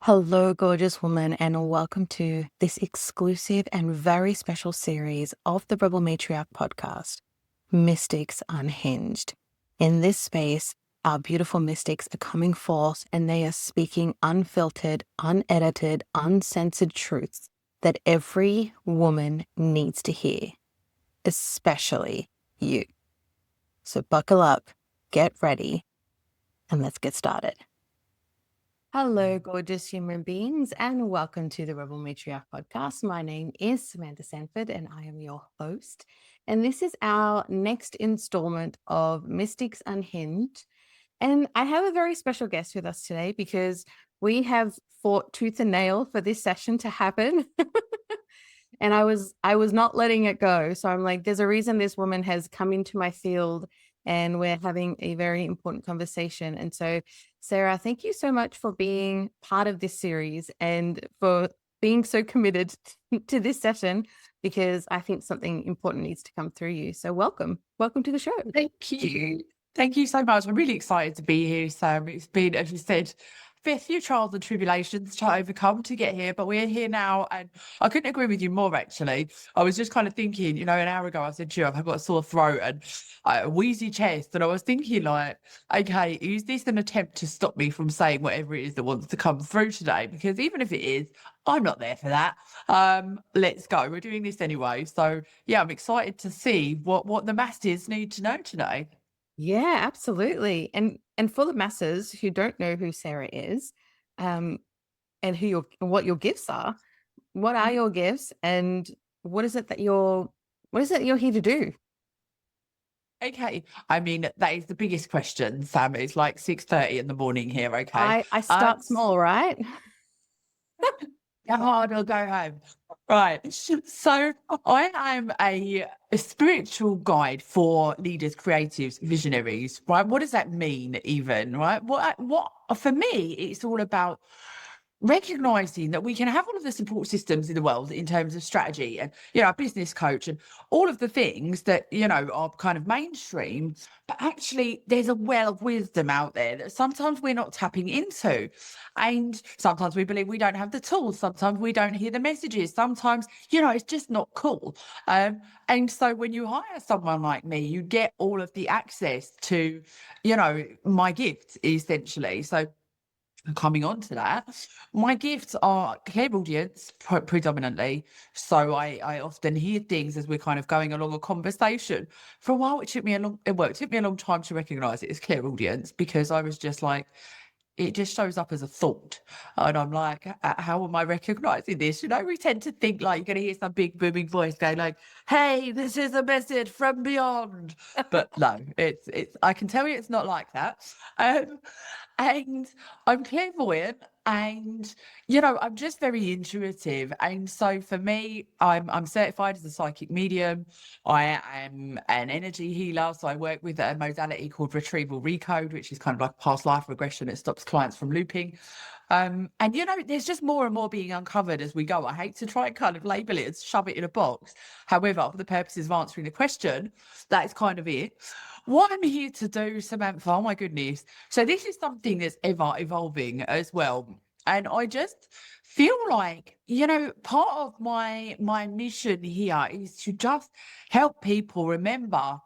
Hello, gorgeous woman, and welcome to this exclusive and very special series of the Rebel Matriarch podcast, Mystics Unhinged. In this space, our beautiful mystics are coming forth and they are speaking unfiltered, unedited, uncensored truths that every woman needs to hear, especially you. So buckle up, get ready, and let's get started. Hello, gorgeous human beings, and welcome to the Rebel Matriarch podcast. My name is Samantha Sanford, and I am your host. And this is our next installment of Mystics Unhinged. And I have a very special guest with us today because we have fought tooth and nail for this session to happen. And I was not letting it go. So I'm like, there's a reason this woman has come into my field and we're having a very important conversation. And so, Sarah, thank you so much for being part of this series and for being so committed to this session, because I think something important needs to come through you. So welcome to the show. Thank you so much. I'm really excited to be here, Sam. It's been, as you said, a few trials and tribulations to overcome to get here, but we're here now, and I couldn't agree with you more, actually. I was just kind of thinking, an hour ago I said to you, I've got a sore throat and a wheezy chest, and I was thinking like, okay, is this an attempt to stop me from saying whatever it is that wants to come through today? Because even if it is, I'm not there for that. Let's go. We're doing this anyway. So yeah, I'm excited to see what the masses need to know today. Yeah, absolutely. And for the masses who don't know who Sarah is, and what your gifts are, what are your gifts, and what is it that you're here to do? Okay. I mean, that is the biggest question, Sam. It's like 6:30 in the morning here, okay? I start small, right? Go hard or go home. Right. So I am a spiritual guide for leaders, creatives, visionaries, right? What does that mean even, right? What for me, it's all about recognizing that we can have all of the support systems in the world in terms of strategy and a business coach and all of the things that are kind of mainstream, but actually there's a well of wisdom out there that sometimes we're not tapping into, and sometimes we believe we don't have the tools, sometimes we don't hear the messages, sometimes it's just not cool. And so when you hire someone like me, you get all of the access to my gifts, essentially. So coming on to that, my gifts are clairaudience predominantly. So I often hear things as we're kind of going along a conversation. For a while, it took me a long time to recognize it as clairaudience, because I was just like, it just shows up as a thought. And I'm like, how am I recognizing this? We tend to think like you're going to hear some big booming voice going like, hey, this is a message from beyond. But no, I can tell you it's not like that. And I'm clairvoyant, and I'm just very intuitive. And so for me, I'm certified as a psychic medium. I am an energy healer, so I work with a modality called retrieval recode, which is kind of like past life regression. It stops clients from looping. And there's just more and more being uncovered as we go. I hate to try and kind of label it and shove it in a box. However, for the purposes of answering the question, that is kind of it. What I'm here to do, Samantha, oh my goodness. So this is something that's ever evolving as well. And I just feel like, part of my mission here is to just help people remember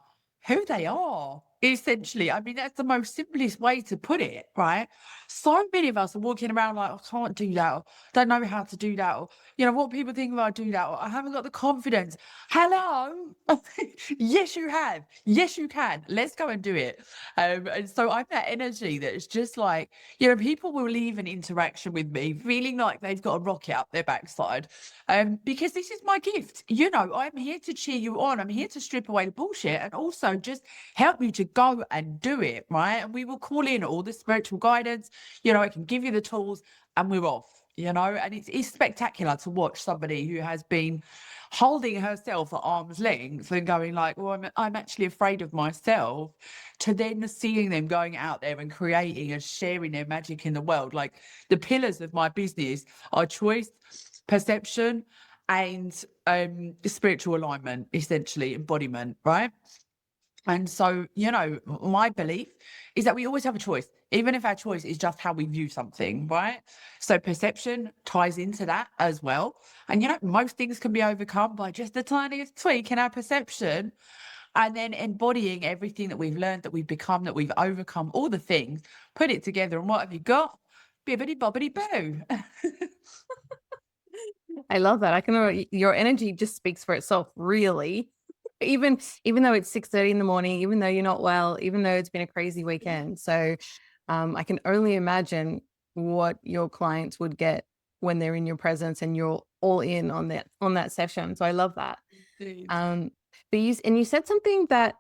who they are, essentially. I mean, that's the most simplest way to put it, right? So many of us are walking around like, I can't do that, or don't know how to do that, or what people think if I do that, or I haven't got the confidence. Hello. Yes, you have. Yes, you can. Let's go and do it. And so I'm that energy that is just like, people will leave an interaction with me feeling like they've got a rocket up their backside. Because this is my gift. I'm here to cheer you on. I'm here to strip away the bullshit and also just help you to go and do it, right? And we will call in all the spiritual guidance. I can give you the tools and we're off. And it's spectacular to watch somebody who has been holding herself at arm's length and going like, well, I'm actually afraid of myself, to then seeing them going out there and creating and sharing their magic in the world. Like, the pillars of my business are choice, perception, and spiritual alignment, essentially embodiment, right? And so, you know, my belief is that we always have a choice, even if our choice is just how we view something, right? So perception ties into that as well. And, you know, most things can be overcome by just the tiniest tweak in our perception, and then embodying everything that we've learned, that we've become, that we've overcome, all the things, put it together. And what have you got? Bibbidi bobbidi boo. I love that. I can your energy just speaks for itself, really. Even though it's 6:30 in the morning, even though you're not well, even though it's been a crazy weekend. So I can only imagine what your clients would get when they're in your presence and you're all in on that session. So I love that. Indeed. But you said something that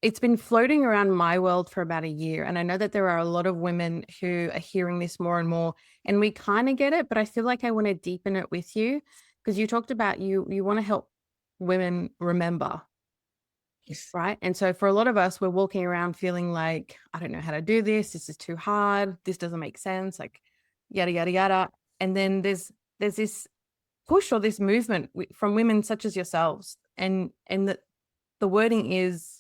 it's been floating around my world for about a year. And I know that there are a lot of women who are hearing this more and more, and we kind of get it, but I feel like I want to deepen it with you, because you talked about you want to help women remember, Yes. right? And so for a lot of us, we're walking around feeling like, I don't know how to do this. This is too hard. This doesn't make sense. Like yada, yada, yada. And then there's this push or this movement from women such as yourselves. And the wording is,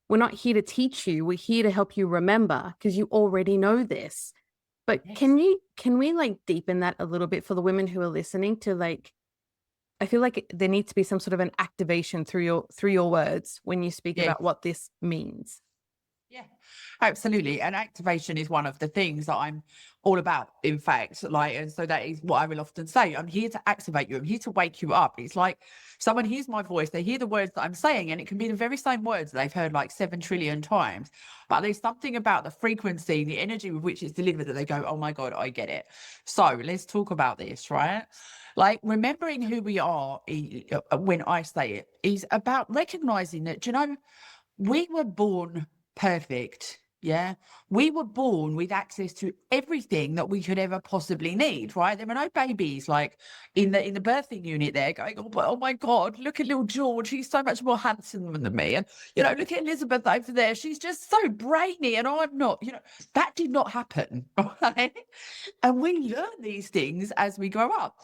we're not here to teach you. We're here to help you remember, because you already know this. But Yes. can we like deepen that a little bit for the women who are listening to, like, I feel like there needs to be some sort of an activation through your words when you speak Yeah. about what this means. Yeah, absolutely. And activation is one of the things that I'm all about, in fact. Like, and so that is what I will often say. I'm here to activate you. I'm here to wake you up. It's like someone hears my voice, they hear the words that I'm saying, and it can be the very same words that they've heard like 7 trillion times. But there's something about the frequency, the energy with which it's delivered, that they go, oh my God, I get it. So let's talk about this, right? Like, remembering who we are, when I say it, is about recognizing that, you know, we were born perfect. Yeah. We were born with access to everything that we could ever possibly need, right? There were no babies like in the birthing unit there going, oh my God, look at little George. He's so much more handsome than me. And, you know, look at Elizabeth over there. She's just so brainy and I'm not, you know, that did not happen. Right. And we learn these things as we grow up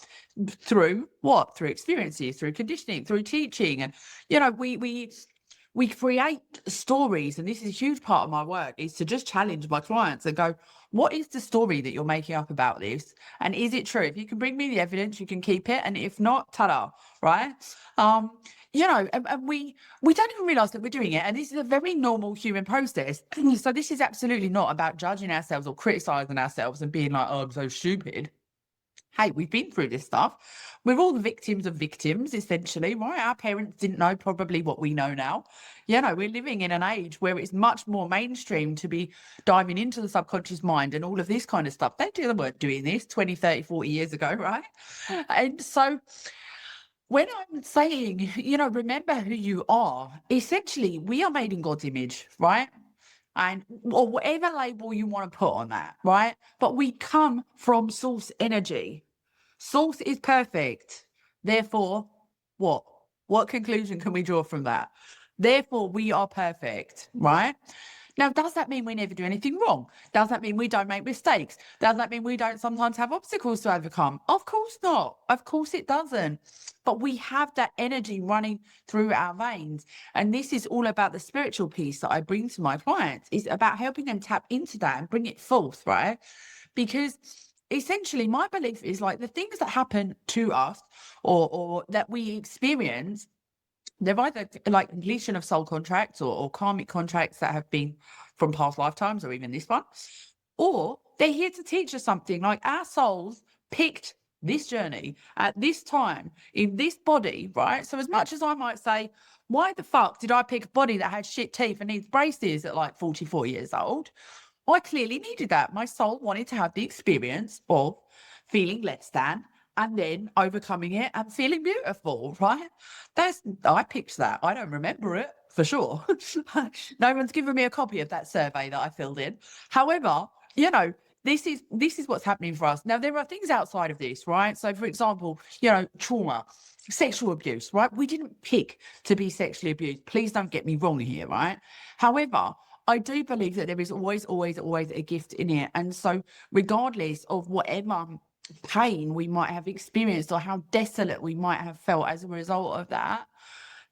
through what? Through experiences, through conditioning, through teaching. And, you know, we create stories, and this is a huge part of my work, is to just challenge my clients and go, what is the story that you're making up about this? And is it true? If you can bring me the evidence, you can keep it. And if not, ta-da, right? You know, and we don't even realize that we're doing it. And this is a very normal human process. So this is absolutely not about judging ourselves or criticizing ourselves and being like, oh, I'm so stupid. Hey, we've been through this stuff. We're all the victims of victims, essentially, right? Our parents didn't know probably what we know now. You know, we're living in an age where it's much more mainstream to be diving into the subconscious mind and all of this kind of stuff. They weren't doing this 20, 30, 40 years ago, right? And so when I'm saying, you know, remember who you are, essentially, we are made in God's image, right? And or whatever label you want to put on that, right? But we come from source energy. Source is perfect. Therefore, what? What conclusion can we draw from that? Therefore, we are perfect, right? Now, does that mean we never do anything wrong? Does that mean we don't make mistakes? Does that mean we don't sometimes have obstacles to overcome? Of course not. Of course it doesn't. But we have that energy running through our veins. And this is all about the spiritual piece that I bring to my clients. It's about helping them tap into that and bring it forth, right? Because essentially my belief is like the things that happen to us or that we experience, they're either like completion of soul contracts or karmic contracts that have been from past lifetimes or even this one, or they're here to teach us something. Like our souls picked this journey at this time in this body, right? So as much as I might say, why the fuck did I pick a body that had shit teeth and needs braces at like 44 years old? I clearly needed that. My soul wanted to have the experience of feeling less than and then overcoming it and feeling beautiful, right? I picked that. I don't remember it for sure. No one's given me a copy of that survey that I filled in. However, you know, this is what's happening for us. Now, there are things outside of this, right? So, for example, you know, trauma, sexual abuse, right? We didn't pick to be sexually abused. Please don't get me wrong here, right? However, I do believe that there is always, always, always a gift in it. And so regardless of whatever pain we might have experienced or how desolate we might have felt as a result of that,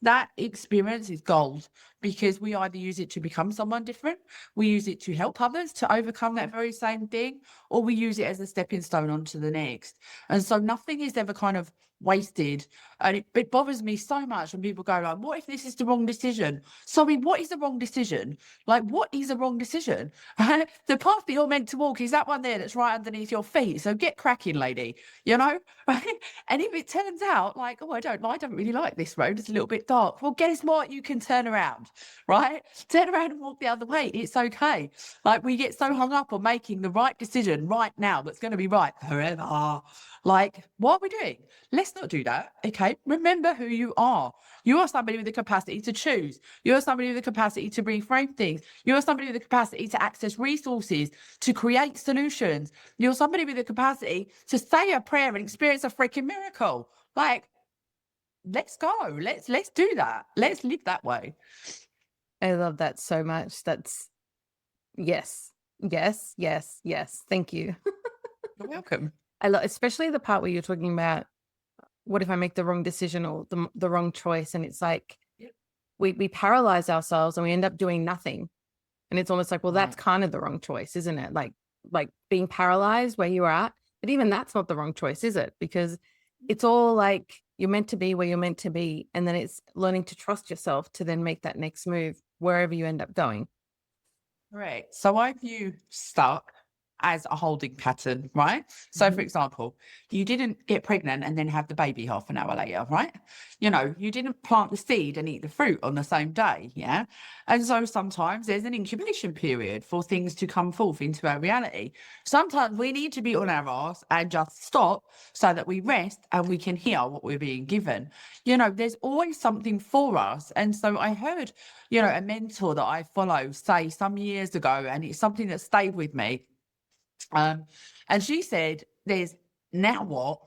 that experience is gold, because we either use it to become someone different, we use it to help others to overcome that very same thing, or we use it as a stepping stone onto the next. And so nothing is ever kind of wasted. And it bothers me so much when people go like, what if this is the wrong decision? Sorry, what is the wrong decision? Like, what is a wrong decision? The path that you're meant to walk is that one there that's right underneath your feet. So get cracking, lady, you know? Right? And if it turns out like, oh, I don't really like this road, it's a little bit dark. Well, guess what? You can turn around, right? Turn around and walk the other way. It's okay. Like, we get so hung up on making the right decision right now that's going to be right forever. Like, what are we doing? Let's not do that. Okay. Remember who you are. You are somebody with the capacity to choose. You are somebody with the capacity to reframe things. You are somebody with the capacity to access resources, to create solutions. You're somebody with the capacity to say a prayer and experience a freaking miracle. Like, let's go. Let's do that. Let's live that way. I love that so much. That's yes. Thank you. You're welcome. I love, especially the part where you're talking about what if I make the wrong decision or the wrong choice, and it's like we paralyze ourselves and we end up doing nothing, and it's almost like, well, that's kind of the wrong choice, isn't it? Like being paralyzed where you are at, but even that's not the wrong choice, is it? Because it's all like you're meant to be where you're meant to be, and then it's learning to trust yourself to then make that next move wherever you end up going. Right. So I view stuck as a holding pattern, right? So for example, you didn't get pregnant and then have the baby half an hour later, right? You know, you didn't plant the seed and eat the fruit on the same day, yeah? And so sometimes there's an incubation period for things to come forth into our reality. Sometimes we need to be on our arse and just stop so that we rest and we can hear what we're being given. You know, there's always something for us. And so I heard, you know, a mentor that I follow say some years ago, and it's something that stayed with me. And she said, there's now what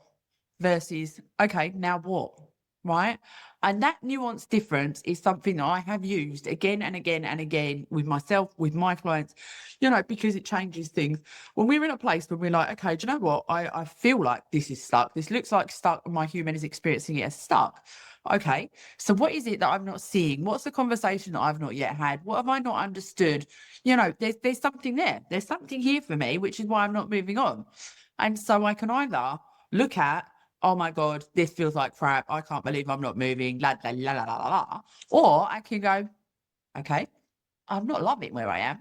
versus, okay, now what, right? And that nuance difference is something that I have used again and again and again with myself, with my clients, you know, because it changes things. When we're in a place where we're like, okay, do you know what? I feel like this is stuck. This looks like stuck. My human is experiencing it as stuck. Okay, so what is it that I'm not seeing? What's the conversation that I've not yet had? What have I not understood? You know, there's something there. There's something here for me, which is why I'm not moving on. And so I can either look at, oh my God, this feels like crap. I can't believe I'm not moving, la, la, la, la, la, la, la. Or I can go, okay, I'm not loving where I am,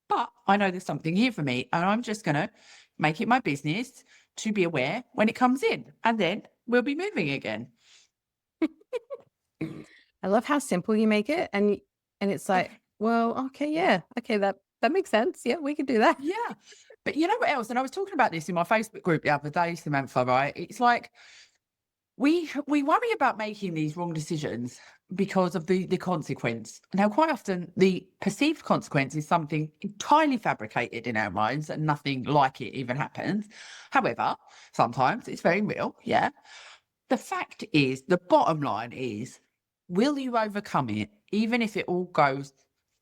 but I know there's something here for me. And I'm just going to make it my business to be aware when it comes in. And then we'll be moving again. I love how simple you make it, and it's like, well, okay, yeah, okay, that makes sense. Yeah, we can do that. Yeah. But you know what else? And I was talking about this in my Facebook group the other day, Samantha, right? It's like we worry about making these wrong decisions because of the consequence. Now, quite often the perceived consequence is something entirely fabricated in our minds and nothing like it even happens. However, sometimes it's very real. Yeah. The fact is, the bottom line is, will you overcome it, even if it all goes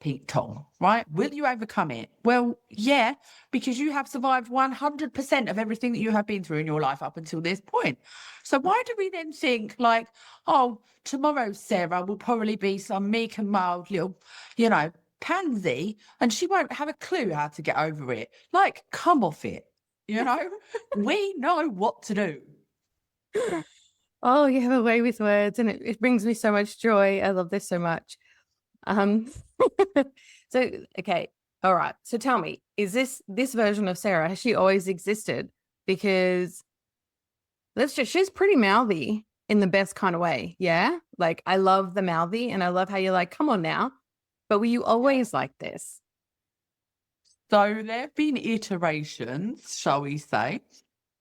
pink tong, right? Will you overcome it? Well, yeah, because you have survived 100% of everything that you have been through in your life up until this point. So why do we then think like, oh, tomorrow Sarah will probably be some meek and mild little, you know, pansy, and she won't have a clue how to get over it. Like, come off it, you know? We know what to do. Oh, you have a way with words, and it brings me so much joy. I love this so much. So, okay. All right. So tell me, is this version of Sarah, has she always existed? Because she's pretty mouthy in the best kind of way. Yeah. Like, I love the mouthy, and I love how you're like, come on now. But were you always like this? So there have been iterations, shall we say.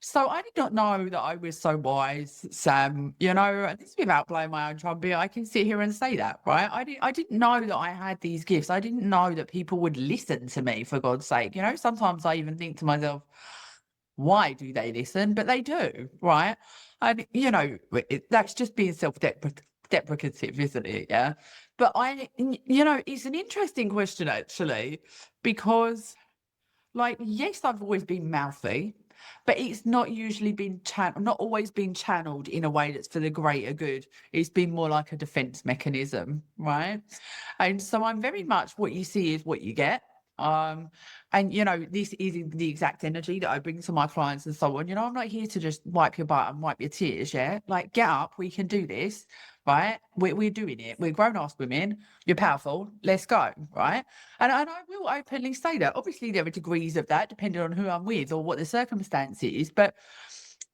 So I did not know that I was so wise, Sam. You know, this is without blowing my own trumpet. I can sit here and say that, right? I didn't know that I had these gifts. I didn't know that people would listen to me, for God's sake. You know, sometimes I even think to myself, why do they listen? But they do, right? And, you know, that's just being self-deprecative, isn't it? Yeah. But you know, it's an interesting question, actually, because, like, yes, I've always been mouthy. but it's not usually been not always been channeled in a way that's for the greater good. It's been more like a defense mechanism, right? And so I'm very much, what you see is what you get. And you know, this is the exact energy that I bring to my clients and so on. You know, I'm not here to just wipe your butt and wipe your tears. Yeah, like, get up, we can do this, right? We're doing it. We're grown-ass women. You're powerful. Let's go, right? And I will openly say that. Obviously, there are degrees of that depending on who I'm with or what the circumstance is. But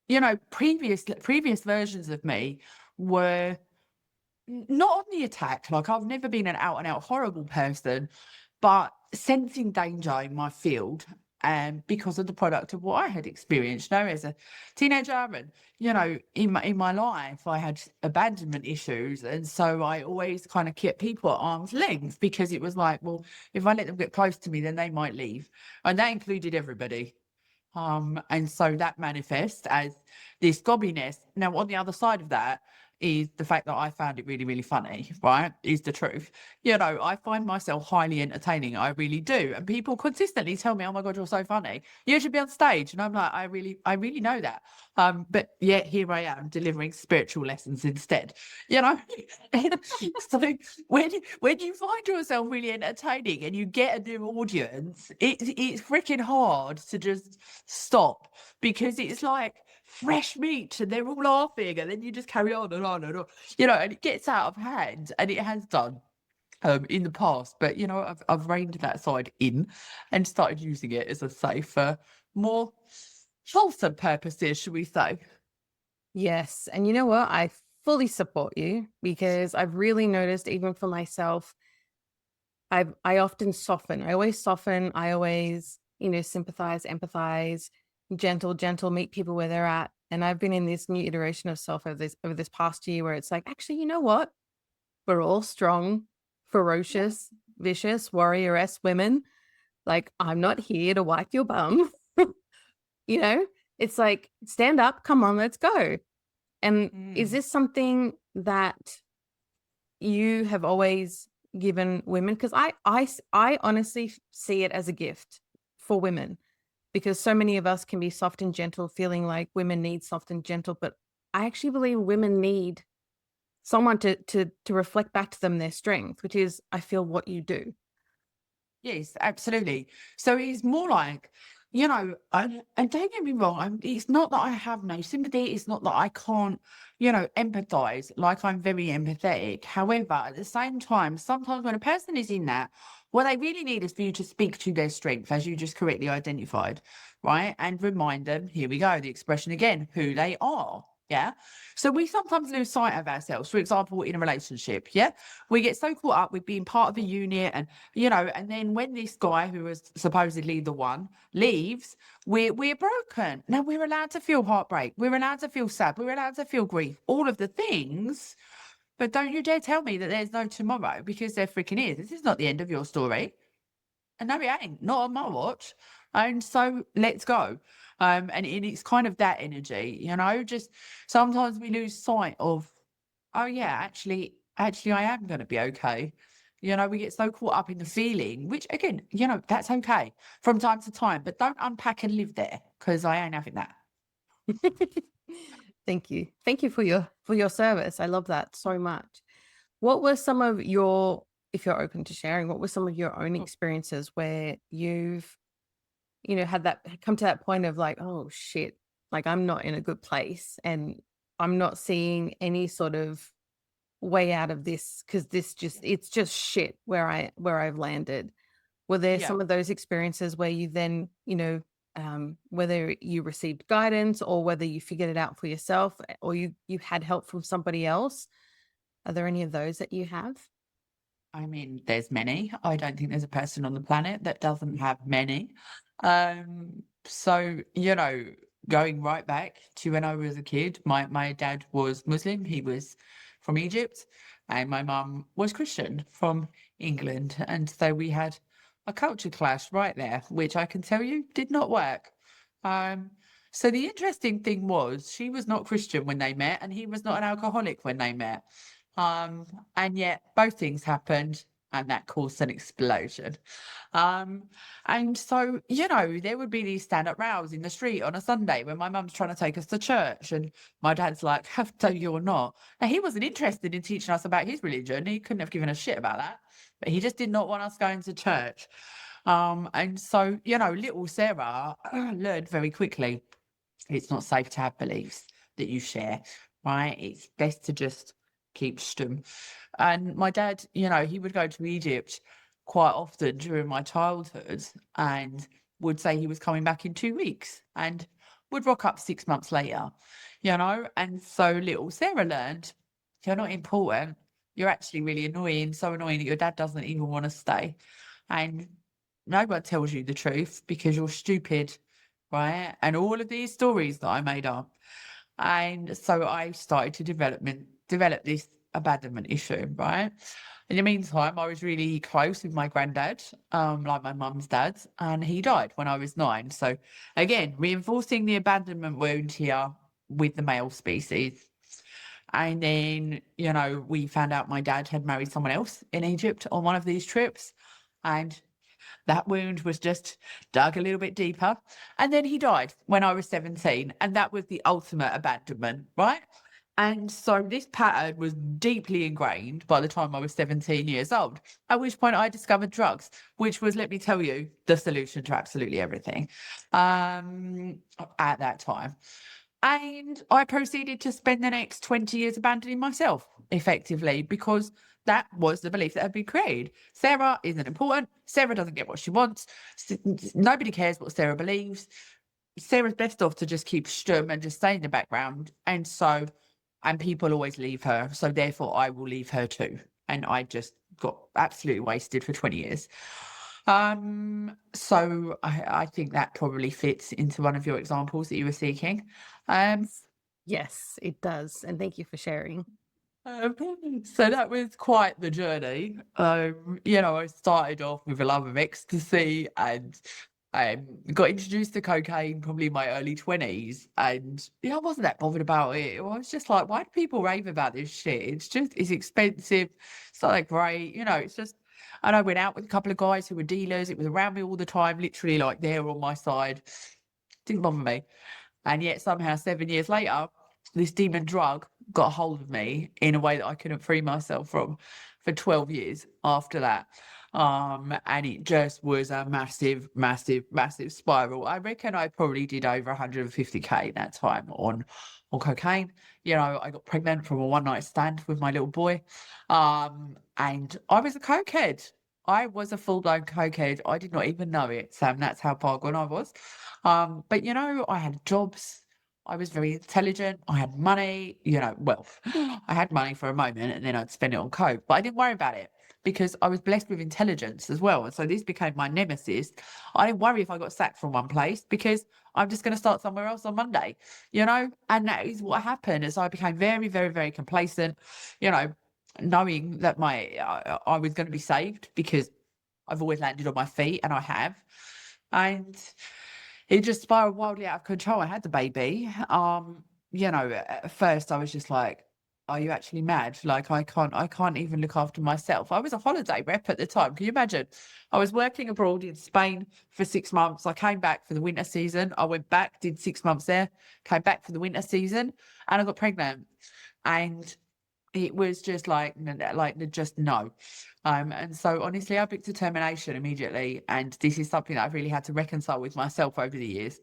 you know, previous versions of me were not on the attack. Like, I've never been an out-and-out horrible person, but sensing danger in my field, and because of the product of what I had experienced, you know, as a teenager, and you know, in my life, I had abandonment issues, and so I always kind of kept people at arm's length, because it was like, well, if I let them get close to me, then they might leave, and that included everybody. And so that manifests as this gobbiness. Now, on the other side of that is the fact that I found it really, really funny, right? Is the truth. You know, I find myself highly entertaining. I really do. And people consistently tell me, oh my God, you're so funny. You should be on stage. And I'm like, I really know that. But yet here I am delivering spiritual lessons instead, you know? So when you find yourself really entertaining and you get a new audience, it's freaking hard to just stop, because it's like fresh meat and they're all laughing, and then you just carry on and on and on, you know, and it gets out of hand, and it has done in the past. But you know, I've reined that side in and started using it, as I say, for more wholesome purposes, should we say. Yes. And you know what? I fully support you, because I've really noticed, even for myself, I often soften. I always soften. I always, you know, sympathize, empathize, gentle, meet people where they're at. And I've been in this new iteration of self over this past year, where it's like, actually, you know what? We're all strong, ferocious, vicious, warrioress women. Like, I'm not here to wipe your bum. You know, it's like, stand up, come on, let's go. And is this something that you have always given women? Because I honestly see it as a gift for women, because so many of us can be soft and gentle, feeling like women need soft and gentle. But I actually believe women need someone to reflect back to them their strength, which is, I feel, what you do. Yes, absolutely. So it's more like, you know, and don't get me wrong, it's not that I have no sympathy. It's not that I can't, you know, empathize. Like, I'm very empathetic. However, at the same time, sometimes when a person is in that, what they really need is for you to speak to their strength, as you just correctly identified, right? And remind them, here we go, the expression again, who they are. Yeah. So we sometimes lose sight of ourselves. For example, in a relationship, yeah, we get so caught up with being part of a unit, and you know, and then when this guy, who was supposedly the one, leaves, we're broken. Now, we're allowed to feel heartbreak. We're allowed to feel sad. We're allowed to feel grief. All of the things. But don't you dare tell me that there's no tomorrow, because there freaking is. This is not the end of your story. And no, it ain't. Not on my watch. And so let's go. And it's kind of that energy, you know, just sometimes we lose sight of, oh yeah, actually I am going to be okay. You know, we get so caught up in the feeling, which again, you know, that's okay from time to time, but don't unpack and live there, because I ain't having that. Thank you. Thank you for your service. I love that so much. What were some of your, if you're open to sharing, what were some of your own experiences where you've, you know, had that come to that point of like, oh shit, like, I'm not in a good place, and I'm not seeing any sort of way out of this, because it's just shit where I've landed. Were there Yeah. some of those experiences where you then, you know, whether you received guidance or whether you figured it out for yourself, or you had help from somebody else? Are there any of those that you have? I mean, there's many. I don't think there's a person on the planet that doesn't have many. So, you know, going right back to when I was a kid, my dad was Muslim. He was from Egypt, and my mum was Christian from England. And so we had a culture clash right there, which I can tell you did not work. Um, so the interesting thing was, she was not Christian when they met, and he was not an alcoholic when they met. And yet both things happened and that caused an explosion. And so, there would be these stand-up rows in the street on a Sunday when my mum's trying to take us to church, and my dad's like, have to you or not. Now, he wasn't interested in teaching us about his religion. He couldn't have given a shit about that, but he just did not want us going to church. And so, little Sarah learned very quickly it's not safe to have beliefs that you share, right? It's best to just keep stum. And my dad, he would go to Egypt quite often during my childhood and would say he was coming back in 2 weeks and would rock up 6 months later, And so little Sarah learned, you're not important. You're actually really annoying, so annoying that your dad doesn't even want to stay. And no one tells you the truth because you're stupid, right? And all of these stories that I made up. And so I started to develop this abandonment issue, right? In the meantime, I was really close with my granddad, like my mum's dad, and he died when I was 9. So again, reinforcing the abandonment wound here with the male species. And then, we found out my dad had married someone else in Egypt on one of these trips. And that wound was just dug a little bit deeper. And then he died when I was 17. And that was the ultimate abandonment, right? And so this pattern was deeply ingrained by the time I was 17 years old, at which point I discovered drugs, which was, let me tell you, the solution to absolutely everything at that time. And I proceeded to spend the next 20 years abandoning myself, effectively, because that was the belief that had been created. Sarah isn't important. Sarah doesn't get what she wants. Nobody cares what Sarah believes. Sarah's best off to just keep stum and just stay in the background. And people always leave her. So therefore, I will leave her too. And I just got absolutely wasted for 20 years. So I think that probably fits into one of your examples that you were seeking. Yes, it does. And thank you for sharing. So that was quite the journey. I started off with a love of ecstasy and got introduced to cocaine probably in my early 20s. And I wasn't that bothered about it. I was just like, why do people rave about this shit? It's expensive. It's not that great. It's just, and I went out with a couple of guys who were dealers. It was around me all the time, literally like they're on my side. Didn't bother me. And yet somehow 7 years later, this demon drug got a hold of me in a way that I couldn't free myself from for 12 years after that. And it just was a massive, massive, massive spiral. I reckon I probably did over 150K that time on cocaine. I got pregnant from a one-night stand with my little boy. And I was a cokehead. I was a full-blown cokehead. I did not even know it, Sam. That's how far gone I was. But I had jobs. I was very intelligent. I had money, I had money for a moment and then I'd spend it on coke, but I didn't worry about it because I was blessed with intelligence as well. And so this became my nemesis. I didn't worry if I got sacked from one place because I'm just going to start somewhere else on Monday, and that is what happened. As I became very, very, very complacent, knowing that I was going to be saved because I've always landed on my feet and I have. And it just spiraled wildly out of control. I had the baby. At first I was just like, are you actually mad? Like I can't even look after myself. I was a holiday rep at the time. Can you imagine? I was working abroad in Spain for 6 months. I came back for the winter season. I went back, did 6 months there, came back for the winter season, and I got pregnant. And it was just like just no. And so honestly, I picked determination immediately. And this is something that I've really had to reconcile with myself over the years.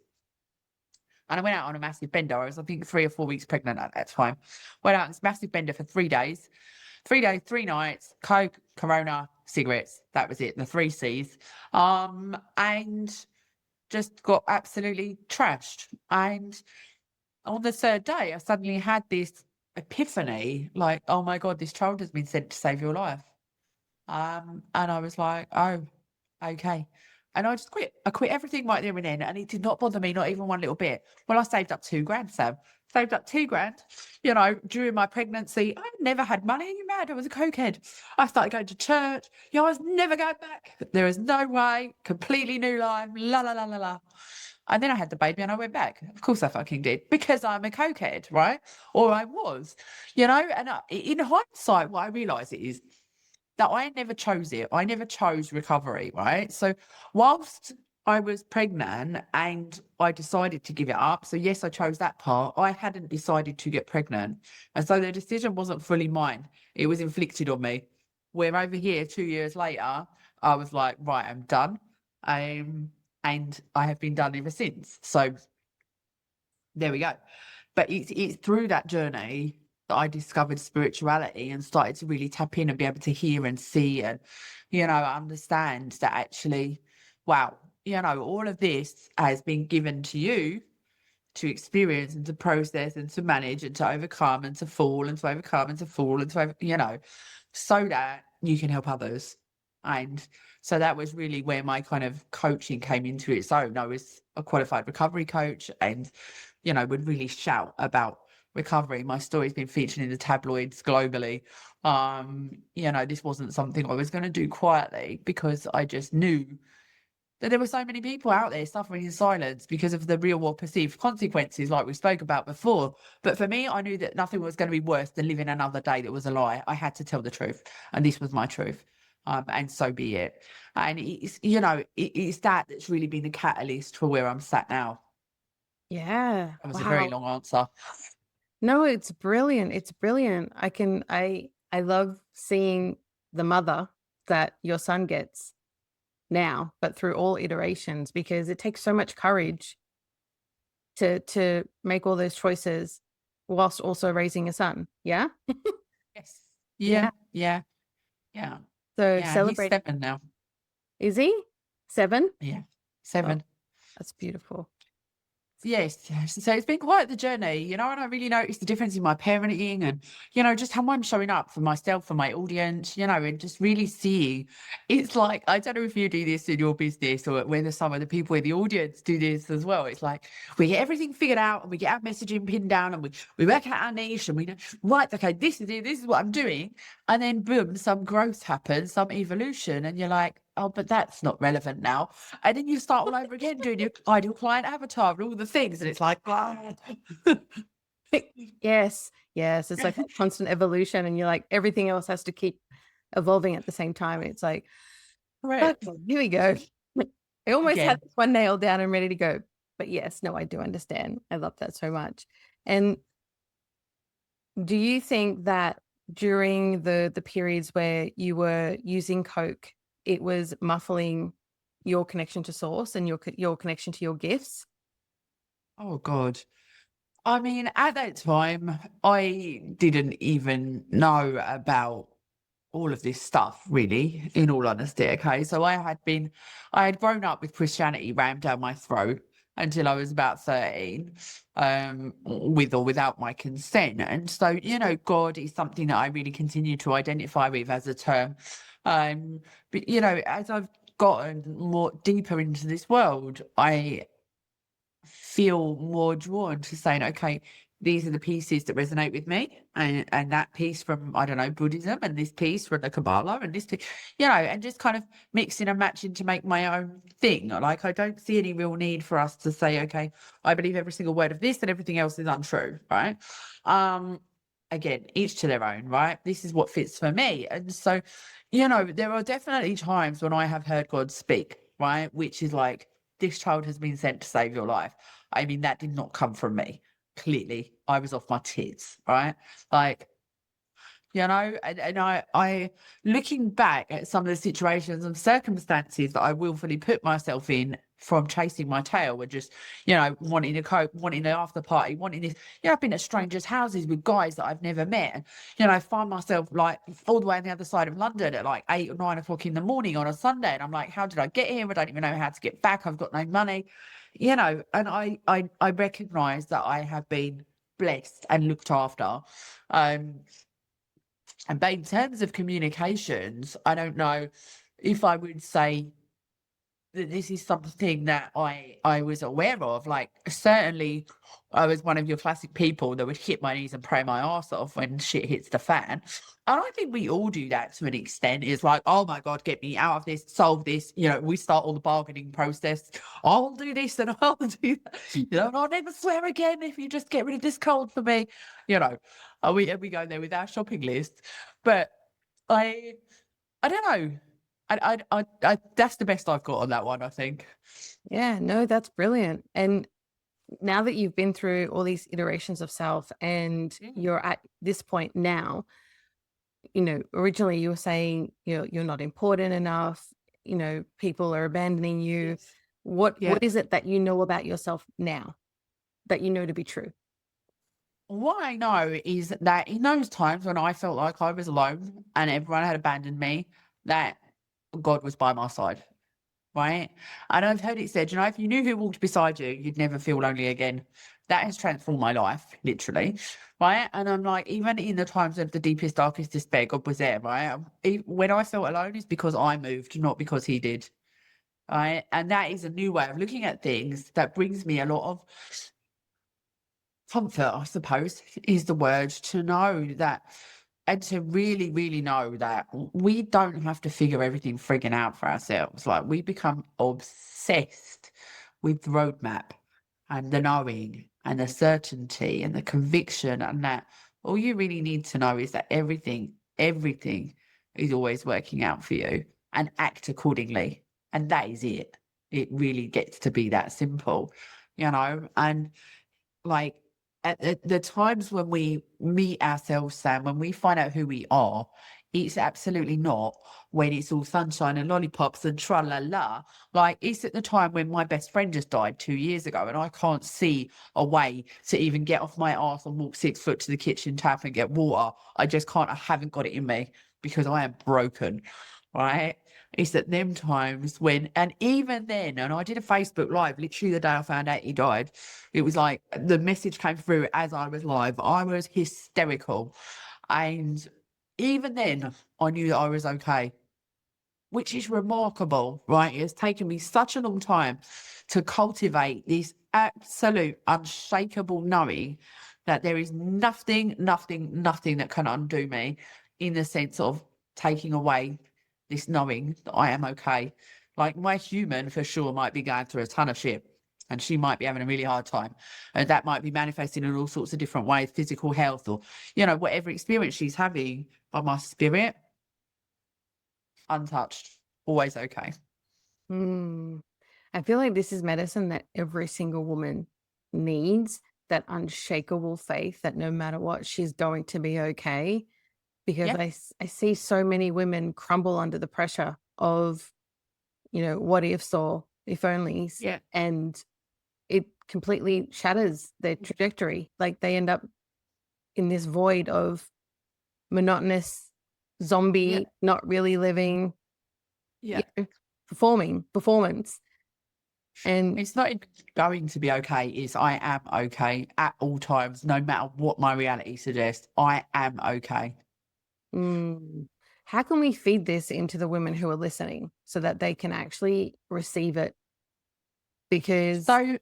And I went out on a massive bender. I was, I think, 3 or 4 weeks pregnant at that time. Went out on this massive bender for 3 days. 3 days, 3 nights, Coke, Corona, cigarettes. That was it, the 3 C's. And just got absolutely trashed. And on the 3rd day, I suddenly had this epiphany, like, oh my God, this child has been sent to save your life. And I was like, oh, okay. And I just quit. I quit everything right there and then. And it did not bother me, not even one little bit. Well, I saved up 2 grand, Sam. Saved up 2 grand, during my pregnancy. I never had money. Are you mad? I was a cokehead. I started going to church. I was never going back. There is no way. Completely new life. La, la, la, la, la. And then I had the baby and I went back. Of course I fucking did. Because I'm a cokehead, right? Or I was, And in hindsight, what I realise is that I never chose it. I never chose recovery, right? So whilst I was pregnant and I decided to give it up, so yes, I chose that part, I hadn't decided to get pregnant. And so the decision wasn't fully mine. It was inflicted on me. Where over here, 2 years later, I was like, right, I'm done. And I have been done ever since. So there we go. But it's through that journey that I discovered spirituality and started to really tap in and be able to hear and see and, understand that actually, wow, all of this has been given to you to experience and to process and to manage and to overcome and to fall and to overcome and to fall and to, so that you can help others. And so that was really where my kind of coaching came into its own. I was a qualified recovery coach and, would really shout about recovery. My story's been featured in the tabloids globally. This wasn't something I was going to do quietly because I just knew that there were so many people out there suffering in silence because of the real or perceived consequences, like we spoke about before. But for me, I knew that nothing was going to be worse than living another day that was a lie. I had to tell the truth, and this was my truth. And so be it. And it's that that's really been the catalyst for where I'm sat now. Yeah. That was a very long answer. No, it's brilliant. It's brilliant. I love seeing the mother that your son gets now, but through all iterations, because it takes so much courage to make all those choices whilst also raising a son. Yeah. Yes. Yeah. Yeah. Yeah. So Yeah. celebrate. He's 7 now. Is he 7? Yeah. 7. Oh, that's beautiful. Yes. So it's been quite the journey, and I really noticed the difference in my parenting and, just how I'm showing up for myself, for my audience, and just really seeing. It's like, I don't know if you do this in your business or whether some of the people in the audience do this as well. It's like we get everything figured out and we get our messaging pinned down and we work out our niche and we know, right, okay, this is it, this is what I'm doing. And then boom, some growth happens, some evolution, and you're like, oh, but that's not relevant now. And then you start all over again doing your ideal client avatar and all the things. And it's like, ah. Yes. It's like a constant evolution, and you're like, everything else has to keep evolving at the same time. And it's like, Right. okay, here we go. I almost Again. had this one nailed down and ready to go. But yes, no, I do understand. I love that so much. And do you think that during the periods where you were using Coke, it was muffling your connection to source and your connection to your gifts? Oh, God. I mean, at that time, I didn't even know about all of this stuff, really, in all honesty. Okay. So I had grown up with Christianity rammed down my throat until I was about 13, with or without my consent. And so, God is something that I really continue to identify with as a term. But, as I've gotten more deeper into this world, I feel more drawn to saying, okay, these are the pieces that resonate with me, and that piece from, I don't know, Buddhism, and this piece from the Kabbalah, and this piece, and just kind of mixing and matching to make my own thing. Like, I don't see any real need for us to say, okay, I believe every single word of this and everything else is untrue, right? Again, each to their own, right? This is what fits for me. And so, there are definitely times when I have heard God speak, right? Which is like, this child has been sent to save your life. I mean, that did not come from me. Clearly, I was off my tits, right? Like, and I looking back at some of the situations and circumstances that I willfully put myself in from chasing my tail and just, wanting a Coke, wanting an after party, wanting this, I've been at strangers' houses with guys that I've never met. And, I find myself like all the way on the other side of London at like 8 or 9 o'clock in the morning on a Sunday. And I'm like, how did I get here? I don't even know how to get back. I've got no money, and I recognize that I have been blessed and looked after. But in terms of communications, I don't know if I would say that this is something that I was aware of. Like, certainly I was one of your classic people that would hit my knees and pray my arse off when shit hits the fan. And I think we all do that to an extent. It's like, oh my God, get me out of this, solve this. We start all the bargaining process. I'll do this and I'll do that. And I'll never swear again if you just get rid of this cold for me. And we go there with our shopping list. But I don't know. That's the best I've got on that one, I think. Yeah, no, that's brilliant. And now that you've been through all these iterations of self and Mm. you're at this point now, originally you were saying you're not important enough, people are abandoning you. Yes. What Yeah. is it that you know about yourself now that you know to be true? What I know is that in those times when I felt like I was alone and everyone had abandoned me, that God was by my side, right? And I've heard it said, if you knew who walked beside you, you'd never feel lonely again. That has transformed my life, literally, right? And I'm like, even in the times of the deepest, darkest despair, God was there, right? When I felt alone, it's because I moved, not because He did, right? And that is a new way of looking at things that brings me a lot of comfort, I suppose, is the word, to know that, and to really, really know that we don't have to figure everything frigging out for ourselves. Like, we become obsessed with the roadmap and the knowing and the certainty and the conviction, and that all you really need to know is that everything is always working out for you, and act accordingly. And that is it. It really gets to be that simple, and like at the times when we meet ourselves, Sam, when we find out who we are, it's absolutely not when it's all sunshine and lollipops and tra la la. Like, it's at the time when my best friend just died 2 years ago and I can't see a way to even get off my arse and walk 6 foot to the kitchen tap and get water. I just can't. I haven't got it in me because I am broken, right? It's at them times when, and even then, and I did a Facebook Live literally the day I found out he died. It was like the message came through as I was live. I was hysterical. And even then, I knew that I was okay, which is remarkable, right? It's taken me such a long time to cultivate this absolute unshakable knowing that there is nothing that can undo me, in the sense of taking away this knowing that I am okay. Like, my human for sure might be going through a ton of shit and she might be having a really hard time. And that might be manifesting in all sorts of different ways, physical health or, whatever experience she's having. But my spirit, untouched, always okay. Mm. I feel like this is medicine that every single woman needs, that unshakable faith that no matter what, she's going to be okay. Because Yeah, I see so many women crumble under the pressure of, what ifs or if onlys, yeah, and it completely shatters their trajectory. Like, they end up in this void of monotonous yeah, zombie, not really living, yeah. performance. And It's not even going to be okay, it's I am okay at all times, no matter what my reality suggests. I am okay. mm, how can we feed this into the women who are listening so that they can actually receive it? Because So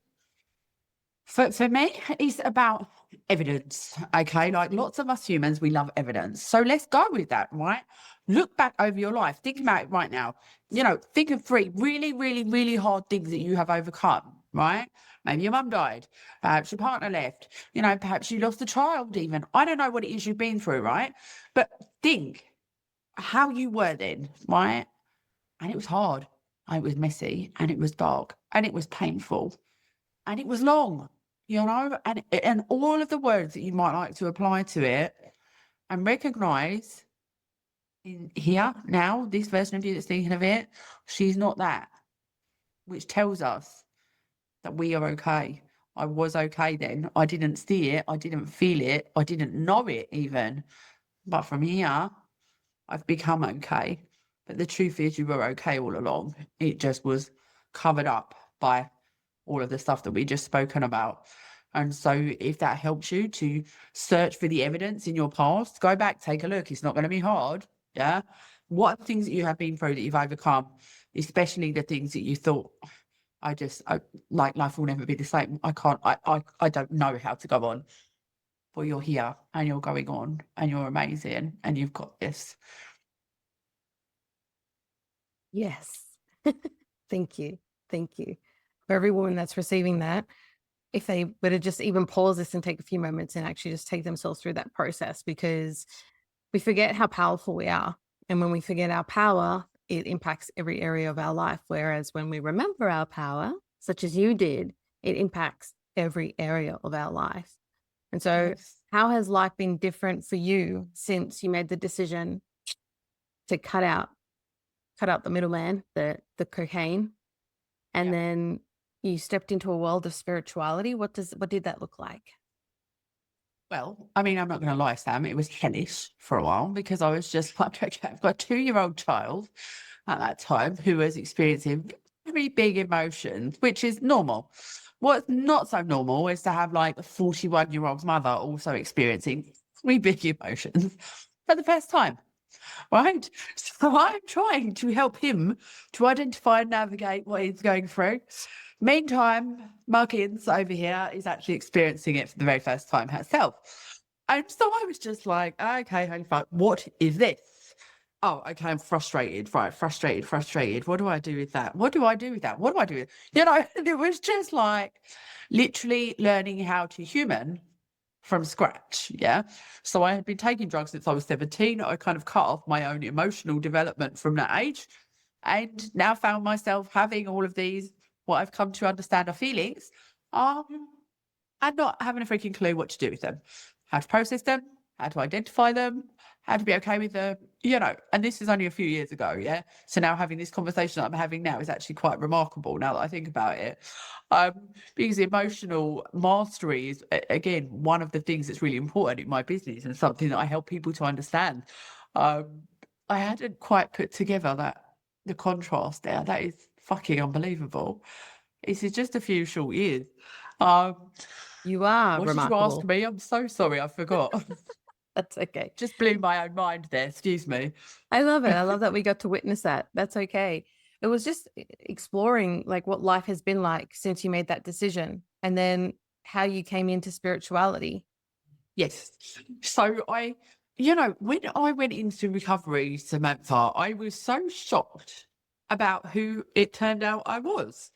for me, it's about evidence. Okay. Like, lots of us humans, we love evidence. So let's go with that, right? Look back over your life. Think about it right now. Think of 3 really, really, really hard things that you have overcome, right? Maybe your mum died. Perhaps your partner left. Perhaps you lost a child even. I don't know what it is you've been through, right? But think how you were then, right? And it was hard. And it was messy and it was dark and it was painful and it was long, and all of the words that you might like to apply to it, and recognize in here now, this version of you that's thinking of it, she's not that, which tells us that we are okay. I was okay then. I didn't see it. I didn't feel it. I didn't know it even. But from here, I've become okay. But the truth is, you were okay all along. It just was covered up by all of the stuff that we just spoken about. And so if that helps you to search for the evidence in your past, go back, take a look. It's not going to be hard. Yeah. What are the things that you have been through that you've overcome, especially the things that you thought, like, life will never be the same. I can't, I don't know how to go on. But you're here and you're going on and you're amazing and you've got this. yes, thank you. Thank you. For every woman that's receiving that, if they were to just even pause this and take a few moments and actually just take themselves through that process, because we forget how powerful we are. And when we forget our power, it impacts every area of our life. Whereas when we remember our power, such as you did, it impacts every area of our life. And so Yes. how has life been different for you since you made the decision to cut out the middleman, the cocaine, and Yeah. then you stepped into a world of spirituality? What did that look like? Well, I mean, I'm not going to lie, Sam. It was hellish for a while because I was just like, okay, I've got a 2-year-old child at that time who was experiencing very big emotions, which is normal. What's not so normal is to have like a 41-year-old mother also experiencing very big emotions for the first time, right? So I'm trying to help him to identify and navigate what he's going through. Meantime, Muggins over here is actually experiencing it for the very first time herself. And so I was just like, okay, holy fuck, what is this? Oh, okay, I'm frustrated. Right, frustrated. What do I do with that? What do I do with that? What do I do with it? You know, and it was just like literally learning how to human from scratch. Yeah. So I had been taking drugs since I was 17. I kind of cut off my own emotional development from that age and now found myself having all of these, what I've come to understand are feelings, and not having a freaking clue what to do with them, how to process them, how to identify them, how to be okay with them, you know. And this is only a few years ago, yeah. So now having this conversation that I'm having now is actually quite remarkable now that I think about it, because emotional mastery is again one of the things that's really important in my business and something that I help people to understand. I hadn't quite put together that the contrast there. That is fucking unbelievable. This is just a few short years. You are What did you ask remarkable. me? I'm so sorry, I forgot. That's okay. Just blew my own mind there. Excuse me. I love it. I love that we got to witness that. That's okay. It was just exploring like what life has been like since you made that decision, and then how you came into spirituality. Yes. So you know, when I went into recovery, Samantha, I was so shocked about who it turned out I was.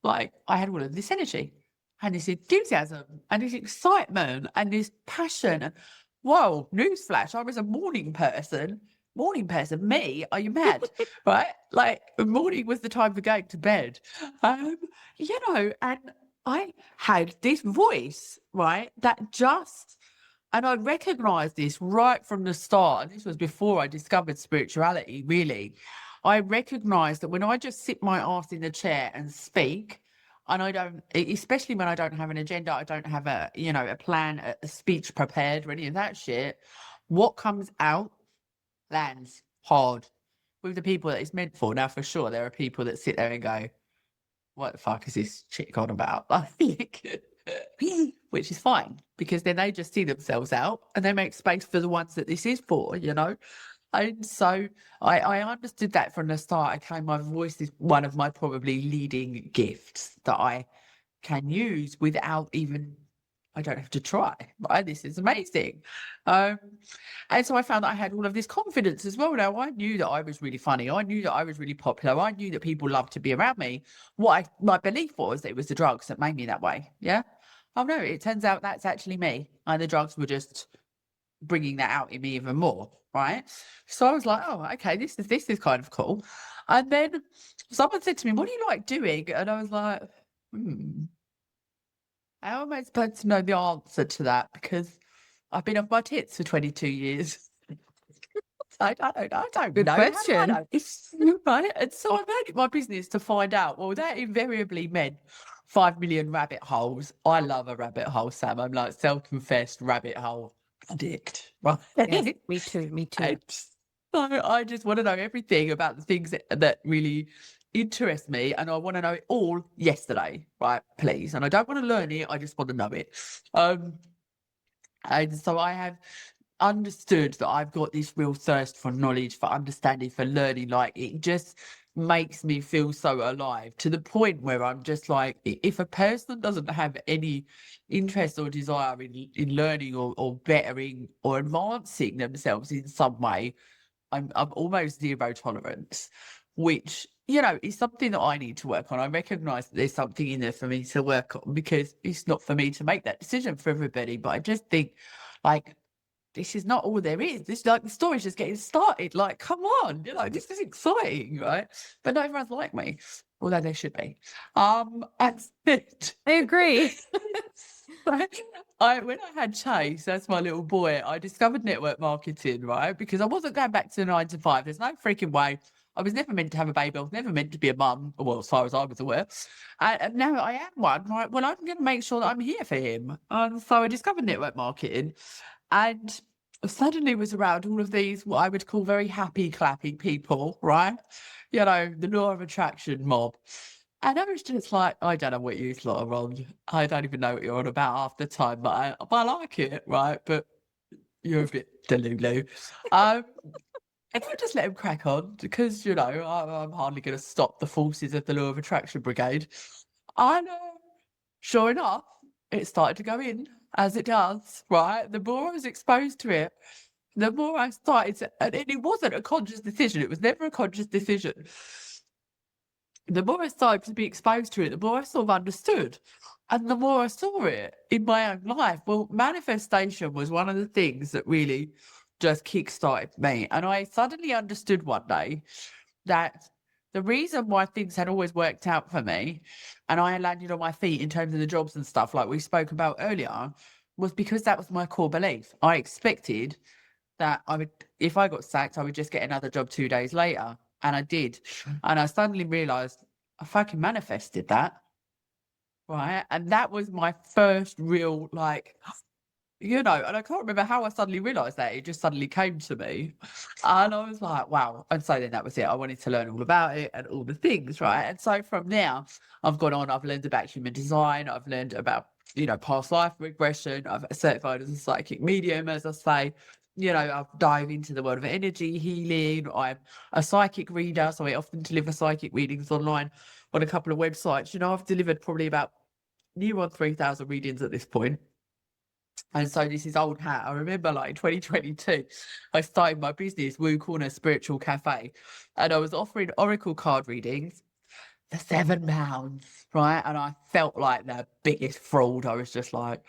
Like, I had all of this energy and this enthusiasm and this excitement and this passion. And whoa, newsflash, I was a morning person. Morning person, me? Are you mad? Right? Like, morning was the time for going to bed. You know, and I had this voice, right, that just, and I recognized this right from the start. And this was before I discovered spirituality, really. I recognized that when I just sit my ass in the chair and speak, and I don't, especially when I don't have an agenda, I don't have a, you know, a plan, a speech prepared or any of that shit, what comes out lands hard with the people that it's meant for. Now, for sure, there are people that sit there and go, what the fuck is this chick on about? Like, which is fine because then they just see themselves out and they make space for the ones that this is for, you know? And so I understood that from the start. Okay, my voice is one of my probably leading gifts that I can use without even, I don't have to try, right? This is amazing. Um, and so I found that I had all of this confidence as well. Now, I knew that I was really funny. I knew that I was really popular. I knew that people loved to be around me. My belief was that it was the drugs that made me that way. Yeah. Oh, no, it turns out that's actually me. And the drugs were just bringing that out in me even more. Right. So I was like, oh, okay, this is kind of cool. And then someone said to me, what do you like doing? And I was like, how am I supposed to know the answer to that? Because I've been off my tits for 22 years. I don't know. I don't Good know. How do I question. know? Right? And so I made it my business to find out. Well, that invariably meant 5 million rabbit holes. I love a rabbit hole, Sam. I'm like self-confessed rabbit hole addict. Right? Yes, me too. Me too. And so I just want to know everything about the things that really interest me, and I want to know it all yesterday, right? Please. And I don't want to learn it, I just want to know it. And so I have understood that I've got this real thirst for knowledge, for understanding, for learning. Like, it just makes me feel so alive to the point where I'm just like, if a person doesn't have any interest or desire in learning or bettering or advancing themselves in some way, I'm almost zero tolerance, which, you know, is something that I need to work on. I recognize that there's something in there for me to work on because it's not for me to make that decision for everybody. But I just think, like, this is not all there is. This, like, the story's just getting started. Like, come on, this is exciting, right? But not everyone's like me, although they should be. And I agree. when I had Chase, that's my little boy, I discovered network marketing, right? Because I wasn't going back to the 9 to 5. There's no freaking way. I was never meant to have a baby. I was never meant to be a mum, well, as far as I was aware. And now I am one, right? Well, I'm going to make sure that I'm here for him. And so I discovered network marketing, and suddenly was around all of these, what I would call very happy, clappy people, right? The law of attraction mob. And I was just like, I don't know what you lot are on. I don't even know what you're on about half the time, but I like it, right? But you're a bit delulu. And I just let him crack on because, I'm hardly going to stop the forces of the law of attraction brigade. And sure enough, it started to go in, as it does, right? The more I was exposed to it, the more I started to, and it wasn't a conscious decision. It was never a conscious decision. The more I started to be exposed to it, the more I sort of understood. And the more I saw it in my own life. Well, manifestation was one of the things that really just kickstarted me. And I suddenly understood one day that the reason why things had always worked out for me and I landed on my feet in terms of the jobs and stuff like we spoke about earlier was because that was my core belief. I expected that if I got sacked, I would just get another job 2 days later. And I did. And I suddenly realized I fucking manifested that. Right. And that was my first real, and I can't remember how I suddenly realized that. It just suddenly came to me. And I was like, wow. And so then that was it. I wanted to learn all about it and all the things. Right. And so from there, I've gone on, I've learned about human design. I've learned about, past life regression. I've certified as a psychic medium, as I say. I've dived into the world of energy healing. I'm a psychic reader, so I often deliver psychic readings online on a couple of websites. I've delivered probably about near on 3,000 readings at this point. And so this is old hat. I remember in 2022, I started my business, Woo Corner Spiritual Cafe, and I was offering oracle card readings for £7, right? And I felt like the biggest fraud. I was just like,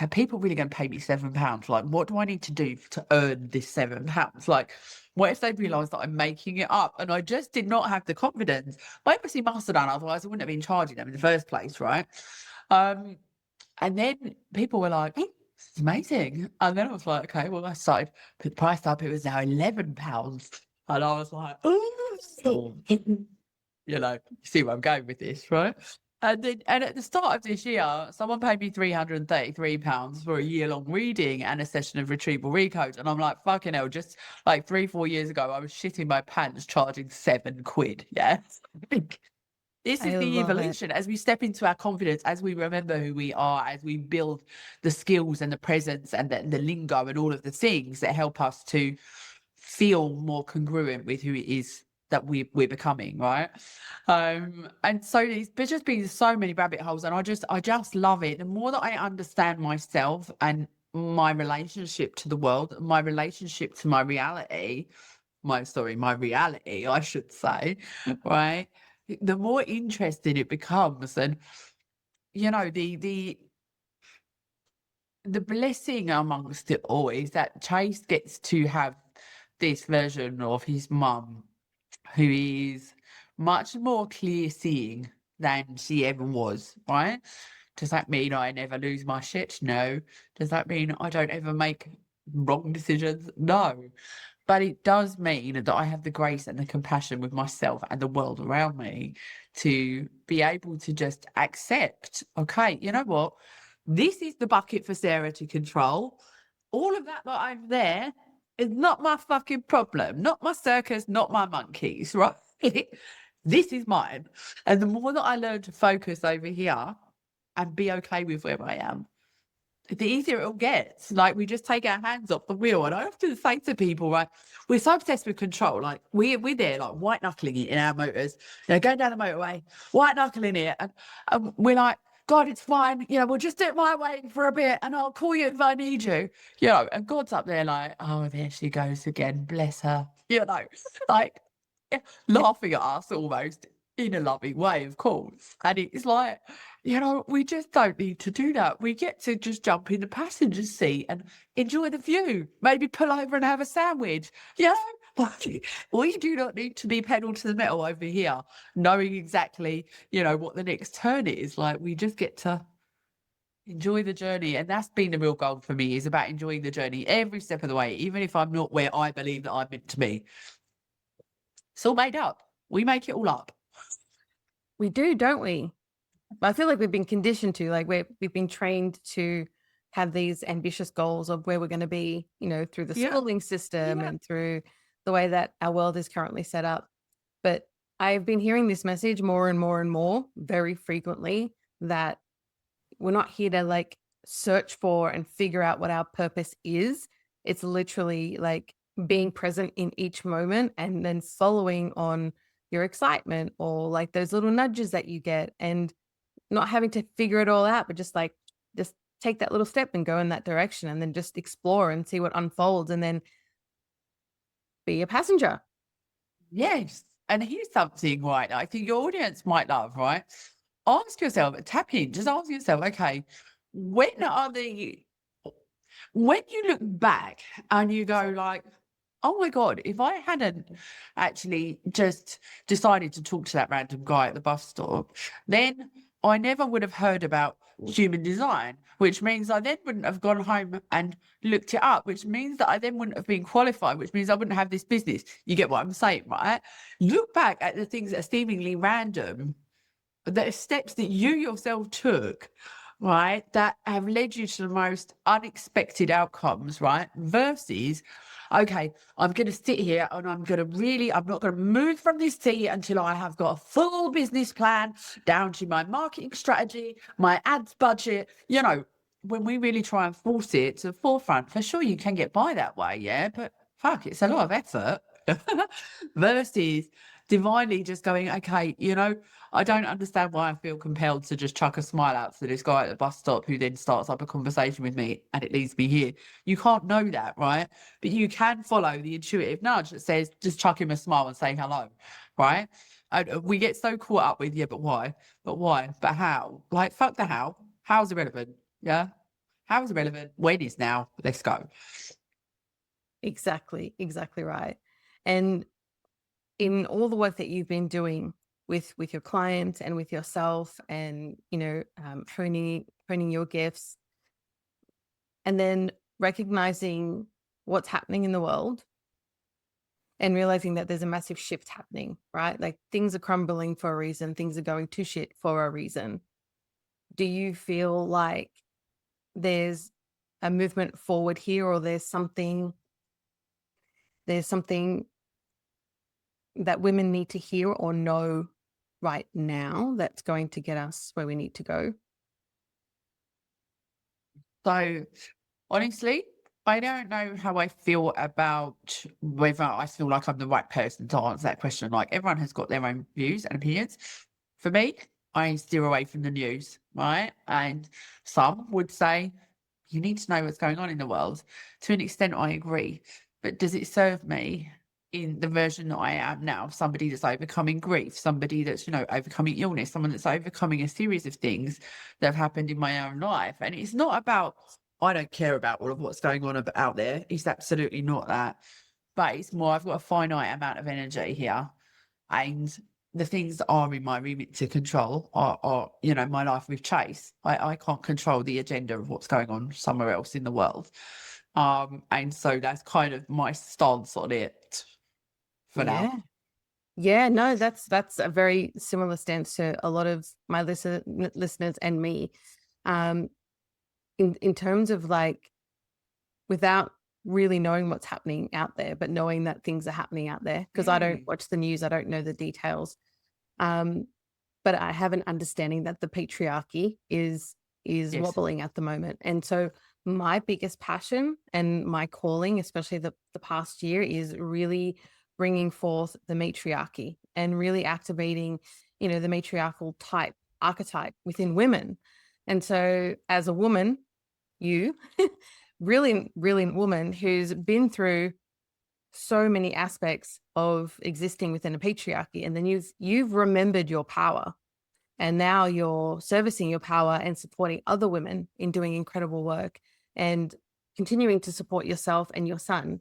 are people really going to pay me £7? Like, what do I need to do to earn this £7? Like, what if they realise that I'm making it up? And I just did not have the confidence. I obviously must have done, otherwise I wouldn't have been charging them in the first place, right? And then people were like, oh, this is amazing. And then I was like, okay, well, I started, put the price up. It was now £11. And I was like, oh, you see where I'm going with this, right? And at the start of this year, someone paid me £333 for a year-long reading and a session of retrieval recode. And I'm like, fucking hell, just 3-4 years ago, I was shitting my pants charging £7. Yeah. This is the evolution. As we step into our confidence, as we remember who we are, as we build the skills and the presence and the lingo and all of the things that help us to feel more congruent with who it is that we're becoming, right? And so there's just been so many rabbit holes, and I just love it. The more that I understand myself and my relationship to the world, my relationship to my reality, my reality, I should say, right? The more interesting it becomes. And the blessing amongst it all is that Chase gets to have this version of his mum who is much more clear seeing than she ever was, right? Does that mean I never lose my shit? No. Does that mean I don't ever make wrong decisions? No. But it does mean that I have the grace and the compassion with myself and the world around me to be able to just accept, okay, you know what? This is the bucket for Sarah to control. All of that I'm there is not my fucking problem, not my circus, not my monkeys, right? This is mine. And the more that I learn to focus over here and be okay with where I am, the easier it'll get. We just take our hands off the wheel. And I often say to people, right, we're so obsessed with control. We're there, white knuckling it in our motors, going down the motorway, white knuckling it. And we're like, God, it's fine. We'll just do it my way for a bit and I'll call you if I need you. And God's up there oh, there she goes again. Bless her. Laughing at us almost in a loving way, of course. And it's we just don't need to do that. We get to just jump in the passenger seat and enjoy the view. Maybe pull over and have a sandwich. We do not need to be pedal to the metal over here, knowing exactly, what the next turn is. Like, we just get to enjoy the journey. And that's been the real goal for me, is about enjoying the journey every step of the way, even if I'm not where I believe that I'm meant to be. It's all made up. We make it all up. We do, don't we? I feel like we've been conditioned to, like, we've been trained to have these ambitious goals of where we're going to be, through the schooling system and through the way that our world is currently set up. But I've been hearing this message more and more and more very frequently, that we're not here to like search for and figure out what our purpose is. It's literally like being present in each moment and then following on your excitement or like those little nudges that you get, and not having to figure it all out, but just take that little step and go in that direction, and then just explore and see what unfolds, and then be a passenger. Yes. And here's something, right, I think your audience might love, right? Ask yourself, tap in, just ask yourself, okay, when you look back and you go like, oh my God, if I hadn't actually just decided to talk to that random guy at the bus stop, then I never would have heard about human design, which means I then wouldn't have gone home and looked it up, which means that I then wouldn't have been qualified, which means I wouldn't have this business. You get what I'm saying, right? Look back at the things that are seemingly random, the steps that you yourself took, right, that have led you to the most unexpected outcomes, right? Versus, okay, I'm going to sit here and I'm not going to move from this seat until I have got a full business plan down to my marketing strategy, my ads budget. When we really try and force it to the forefront, for sure you can get by that way, yeah, but fuck, it's a lot of effort. Versus divinely just going, okay, I don't understand why I feel compelled to just chuck a smile out to this guy at the bus stop who then starts up a conversation with me and it leads me here. You can't know that, right? But you can follow the intuitive nudge that says, just chuck him a smile and say hello, right? And we get so caught up with, but why? But why? But how? Like, fuck the how. How's irrelevant? Yeah? How's irrelevant? When is now? Let's go. Exactly right. And in all the work that you've been doing with your clients and with yourself, and honing your gifts, and then recognizing what's happening in the world and realizing that there's a massive shift happening, right? Like, things are crumbling for a reason, things are going to shit for a reason. Do you feel like there's a movement forward here, or there's something that women need to hear or know right now that's going to get us where we need to go? So, honestly, I don't know how I feel about whether I feel like I'm the right person to answer that question. Like, everyone has got their own views and opinions. For me, I steer away from the news, right? And some would say, you need to know what's going on in the world. To an extent, I agree. But does it serve me in the version that I am now? Somebody that's overcoming grief, somebody that's, overcoming illness, someone that's overcoming a series of things that have happened in my own life. And it's not about, I don't care about all of what's going on out there. It's absolutely not that. But it's more, I've got a finite amount of energy here. And the things that are in my remit to control are my life with Chase. I can't control the agenda of what's going on somewhere else in the world. And so that's kind of my stance on it for now. Yeah, no, that's a very similar stance to a lot of my listeners and me. In terms of, like, without really knowing what's happening out there, but knowing that things are happening out there, because I don't watch the news, I don't know the details. But I have an understanding that the patriarchy is yes. wobbling at the moment. And so my biggest passion and my calling, especially the past year, is really bringing forth the matriarchy and really activating, the matriarchal archetype within women. And so, as a woman, you brilliant woman who's been through so many aspects of existing within a patriarchy, and then you've remembered your power, And now you're servicing your power and supporting other women in doing incredible work and continuing to support yourself and your son.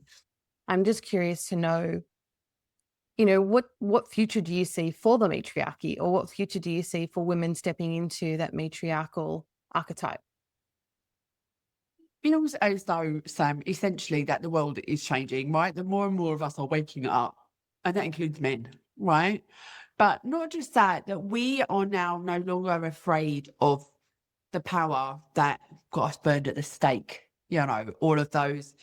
I'm just curious to know, what future do you see for the matriarchy, or what future do you see for women stepping into that matriarchal archetype? Feels as though, Sam, essentially that the world is changing, right? The more and more of us are waking up, and that includes men, right? But not just that we are now no longer afraid of the power that got us burned at the stake, all of those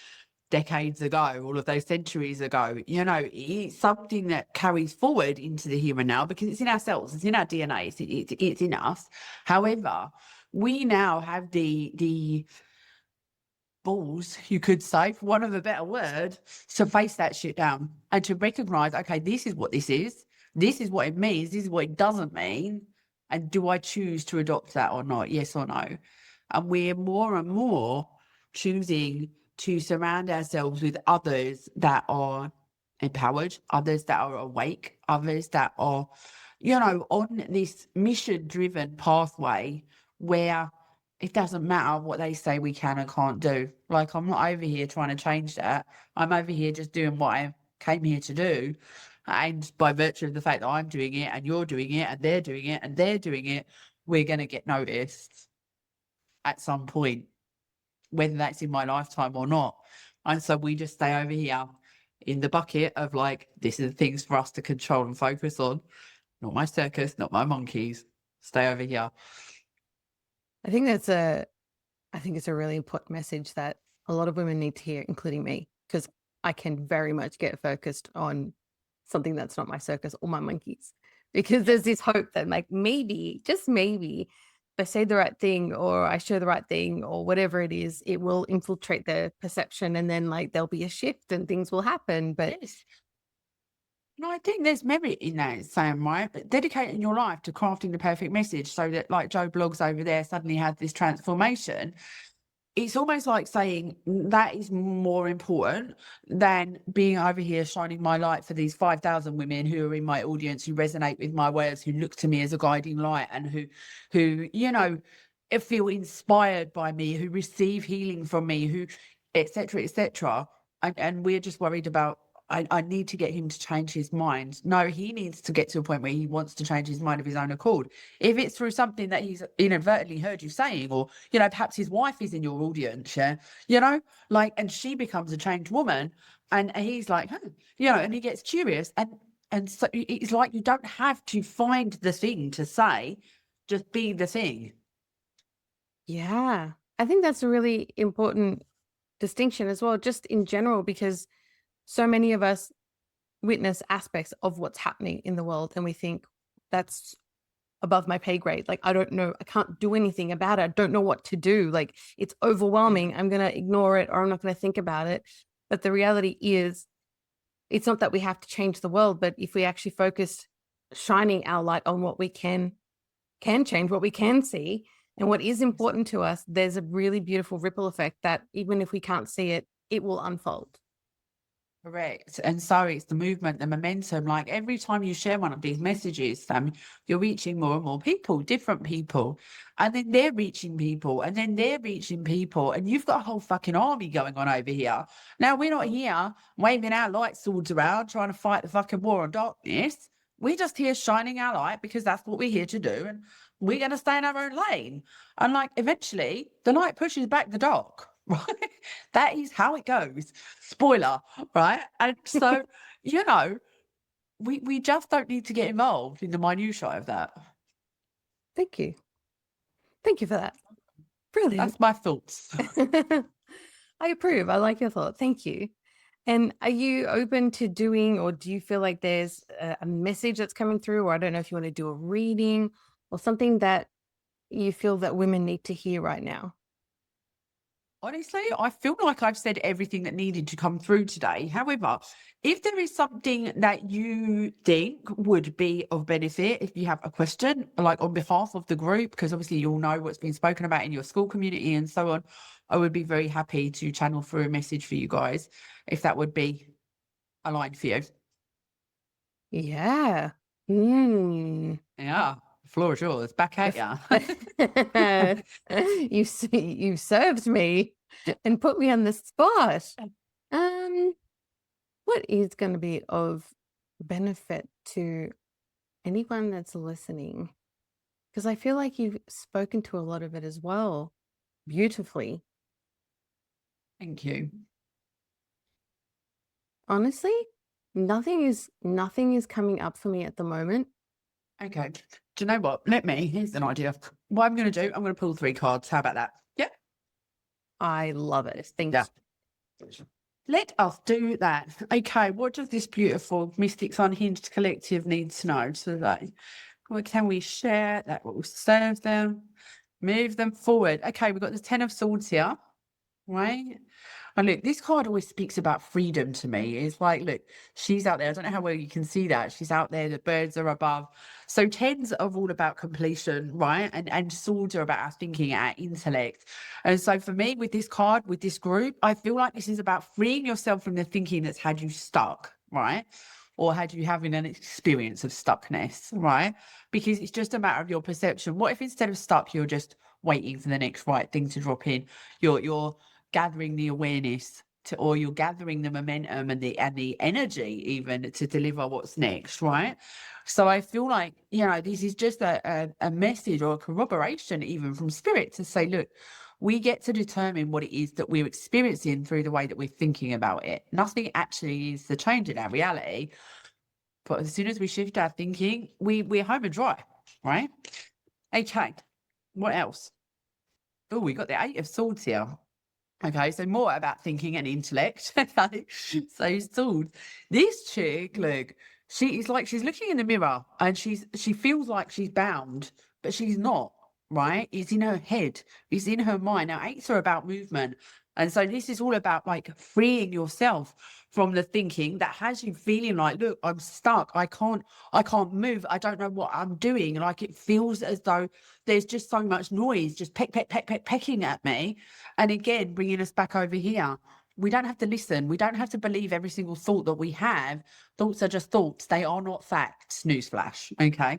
decades ago, all of those centuries ago. It's something that carries forward into the here and now because it's in ourselves, it's in our DNA, it's in us. However, we now have the balls, you could say, for want of a better word, to face that shit down and to recognize, okay, this is what this is what it means, this is what it doesn't mean, and do I choose to adopt that or not, yes or no? And we're more and more choosing to surround ourselves with others that are empowered, others that are awake, others that are, on this mission-driven pathway where it doesn't matter what they say we can and can't do. Like, I'm not over here trying to change that. I'm over here just doing what I came here to do. And by virtue of the fact that I'm doing it and you're doing it and they're doing it and they're doing it, we're going to get noticed at some point, whether that's in my lifetime or not. And so we just stay over here in the bucket of like, this is the things for us to control and focus on. Not my circus, not my monkeys. Stay over here. I think it's a really important message that a lot of women need to hear, including me, because I can very much get focused on something that's not my circus or my monkeys, because there's this hope that, like, maybe, just maybe, if I say the right thing or I show the right thing or whatever it is, it will infiltrate their perception, and then like there'll be a shift and things will happen. But Yes. No, I think there's merit in that, Sam, right? But dedicating your life to crafting the perfect message so that, like Joe Blogs over there suddenly had this transformation. It's almost like saying that is more important than being over here shining my light for these 5,000 women who are in my audience, who resonate with my words, who look to me as a guiding light, and who feel inspired by me, who receive healing from me, who etc. etc. And we're just worried about, I need to get him to change his mind. No, he needs to get to a point where he wants to change his mind of his own accord. If it's through something that he's inadvertently heard you saying, or, perhaps his wife is in your audience, yeah, and she becomes a changed woman, and he's like, and he gets curious. And so it's like, you don't have to find the thing to say, just be the thing. yeah, I think that's a really important distinction as well, just in general, because so many of us witness aspects of what's happening in the world and we think that's above my pay grade. Like, I don't know, I can't do anything about it. I don't know what to do. Like, it's overwhelming. I'm going to ignore it, or I'm not going to think about it. But the reality is, it's not that we have to change the world, but if we actually focus shining our light on what we can change, what we can see, and what is important to us, there's a really beautiful ripple effect that even if we can't see it, it will unfold. Correct. And so it's the movement, the momentum. Like, every time you share one of these messages, you're reaching more and more people, different people. And then they're reaching people, and then they're reaching people. And you've got a whole fucking army going on over here. Now, we're not here waving our light swords around trying to fight the fucking war on darkness. We're just here shining our light because that's what we're here to do. And we're going to stay in our own lane. And like, eventually, the light pushes back the dark. Right? That is how it goes. Spoiler, right? And so, we just don't need to get involved in the minutiae of that. Thank you. Thank you for that. Brilliant. That's my thoughts. I approve. I like your thought. Thank you. And are you open to doing, or do you feel like there's a message that's coming through, or I don't know if you want to do a reading or something that you feel that women need to hear right now? Honestly, I feel like I've said everything that needed to come through today. However, if there is something that you think would be of benefit, if you have a question, like on behalf of the group, because obviously you'll know what's been spoken about in your school community and so on, I would be very happy to channel through a message for you guys, if that would be aligned for you. Yeah. Yeah. floor is yours. Back at ya. You served me and put me on the spot. What is going to be of benefit to anyone that's listening? Because I feel like you've spoken to a lot of it as well, beautifully. Thank you. Honestly, nothing is coming up for me at the moment. Okay. Do you know what? Here's an idea. What I'm going to do, I'm going to pull 3 cards. How about that? Yeah. I love it. Thank you. Let us do that. Okay. What does this beautiful Mystics Unhinged collective need to know today? What can we share that will serve them, move them forward? Okay. We've got the 10 of Swords here, right? And look, this card always speaks about freedom to me. It's like, look, she's out there. I don't know how well you can see that. She's out there. The birds are above. So 10s are all about completion, right? And swords are about our thinking, our intellect. And so for me, with this card, with this group, I feel like this is about freeing yourself from the thinking that's had you stuck, right? Or had you having an experience of stuckness, right? Because it's just a matter of your perception. What if instead of stuck, you're just waiting for the next right thing to drop in? You're gathering the awareness or you're gathering the momentum and the energy even to deliver what's next, right? So I feel like, this is just a message or a corroboration even from spirit to say, look, we get to determine what it is that we're experiencing through the way that we're thinking about it. Nothing actually needs to change in our reality. But as soon as we shift our thinking, we're home and dry, right? Okay, what else? Oh, we got the 8 of Swords here. Okay, so more about thinking and intellect. Okay, so Swords. This chick, look, she's looking in the mirror and she feels like she's bound, but she's not, right? It's in her head, it's in her mind. Now, 8s are about movement. And so this is all about like freeing yourself from the thinking that has you feeling like, look, I'm stuck. I can't move. I don't know what I'm doing. Like it feels as though there's just so much noise, just pecking at me. And again, bringing us back over here. We don't have to listen. We don't have to believe every single thought that we have. Thoughts are just thoughts. They are not facts. Newsflash. Okay.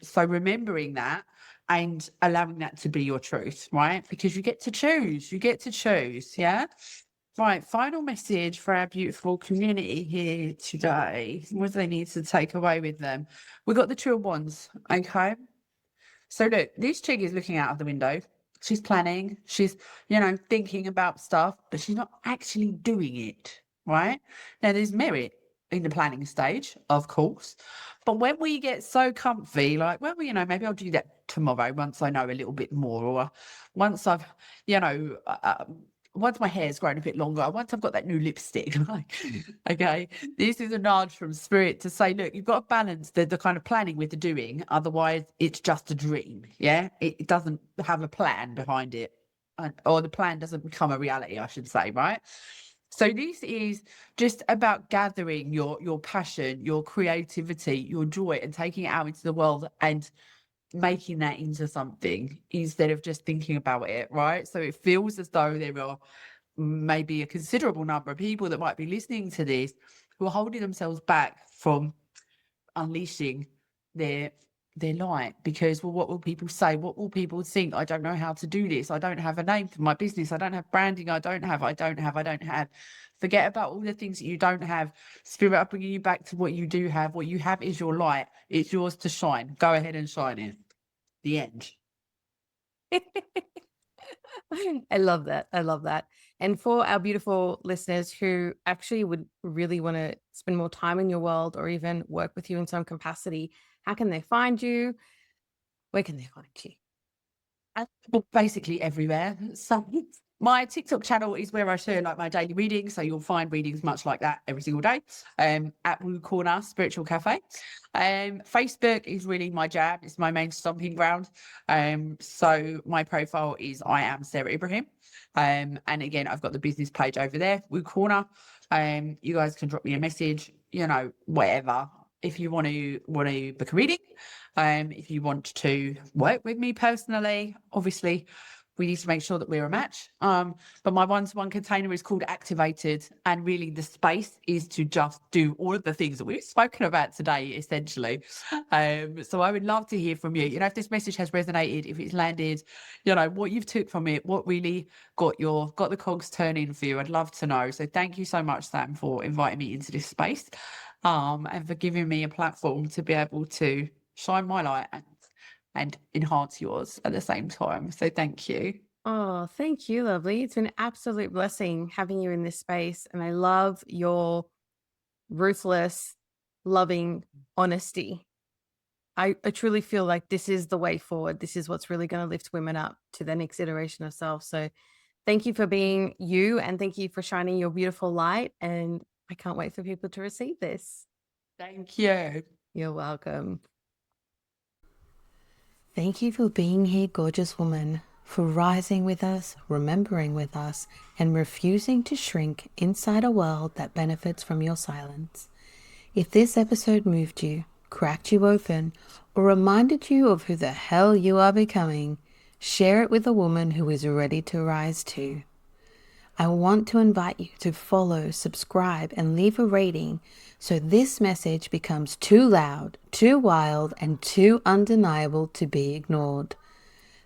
So remembering that and allowing that to be your truth, right? Because you get to choose. You get to choose. Yeah. Right. Final message for our beautiful community here today. What do they need to take away with them? We've got the 2 of Wands. Okay. So look, this chick is looking out of the window. She's planning. She's, thinking about stuff, but she's not actually doing it, right? Now, there's merit in the planning stage, of course. But when we get so comfy, like, well, maybe I'll do that tomorrow once I know a little bit more, or once I've, once my hair's grown a bit longer, once I've got that new lipstick, okay, this is a nudge from spirit to say, look, you've got to balance the kind of planning with the doing. Otherwise, it's just a dream. Yeah, it doesn't have a plan behind it, or the plan doesn't become a reality, I should say, right? So this is just about gathering your passion, your creativity, your joy, and taking it out into the world and making that into something instead of just thinking about it, right? So it feels as though there are maybe a considerable number of people that might be listening to this who are holding themselves back from unleashing their light because, well, what will people say? What will people think? I don't know how to do this. I don't have a name for my business. I don't have branding. I don't have. Forget about all the things that you don't have. Spirit are bringing you back to what you do have. What you have is your light. It's yours to shine. Go ahead and shine it. The end. I love that. I love that. And for our beautiful listeners who actually would really want to spend more time in your world or even work with you in some capacity, how can they find you? Where can they find you? Well, basically everywhere. So my TikTok channel is where I share like my daily readings. So you'll find readings much like that every single day. At Woo Corner Spiritual Cafe. Facebook is really my jam. It's my main stomping ground. So my profile is I am Sarah Ibrahim. And again, I've got the business page over there, Woo Corner. You guys can drop me a message, whatever. If you want to book a reading, if you want to work with me personally, obviously we need to make sure that we're a match. But my one-to-one container is called Activated, and really the space is to just do all of the things that we've spoken about today, essentially. So I would love to hear from you. You know, if this message has resonated, if it's landed, you know, what you've took from it, what really got the cogs turning for you. I'd love to know. So thank you so much, Sam, for inviting me into this space, and for giving me a platform to be able to shine my light and enhance yours at the same time. So thank you. Oh, thank you, lovely. It's been an absolute blessing having you in this space. And I love your ruthless, loving honesty. I truly feel like this is the way forward. This is what's really going to lift women up to the next iteration of self. So thank you for being you, and thank you for shining your beautiful light. And I can't wait for people to receive this. Thank you. You're welcome. Thank you for being here, gorgeous woman, for rising with us, remembering with us, and refusing to shrink inside a world that benefits from your silence. If this episode moved you, cracked you open, or reminded you of who the hell you are becoming, share it with a woman who is ready to rise too. I want to invite you to follow, subscribe, and leave a rating so this message becomes too loud, too wild, and too undeniable to be ignored.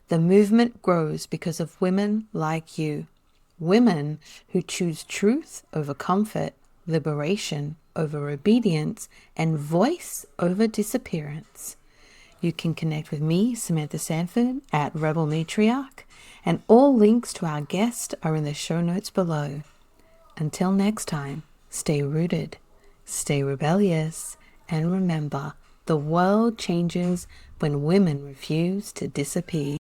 The movement grows because of women like you. Women who choose truth over comfort, liberation over obedience, and voice over disappearance. You can connect with me, Samantha Sanford, at Rebel Matriarch, and all links to our guest are in the show notes below. Until next time, stay rooted, stay rebellious, and remember, the world changes when women refuse to disappear.